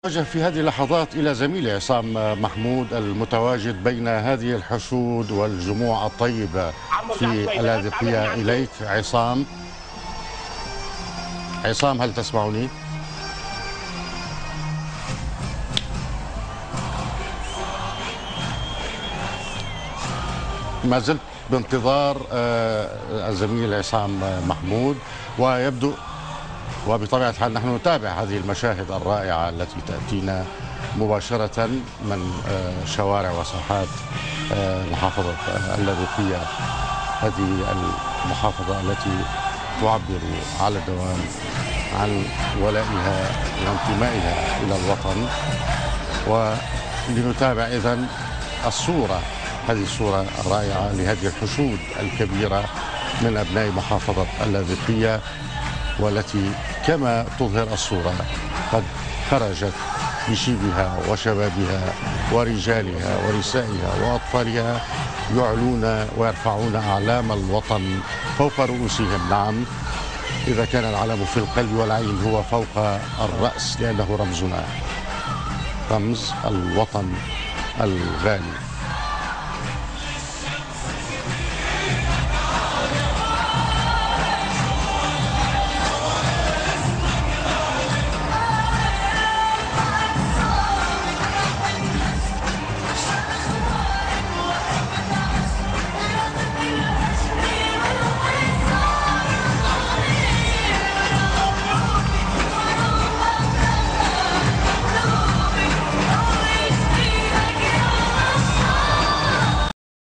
أتوجه في هذه اللحظات إلى زميلي عصام محمود المتواجد بين هذه الحشود والجموع الطيبة في اللاذقية. إليك عصام. عصام، هل تسمعني؟ ما زلت بانتظار الزميل عصام محمود، ويبدو وبطبيعة الحال نحن نتابع هذه المشاهد الرائعة التي تأتينا مباشرة من شوارع وساحات محافظة اللاذقية، هذه المحافظة التي تعبر على الدوام عن ولائها وانتمائها إلى الوطن. ولنتابع إذن الصورة، هذه الصورة الرائعة لهذه الحشود الكبيرة من أبناء محافظة اللاذقية، والتي كما تظهر الصورة قد خرجت بشيبها وشبابها ورجالها ونسائها وأطفالها يعلون ويرفعون أعلام الوطن فوق رؤوسهم. نعم، إذا كان العلم في القلب والعين هو فوق الرأس، لأنه رمزنا، رمز الوطن الغالي.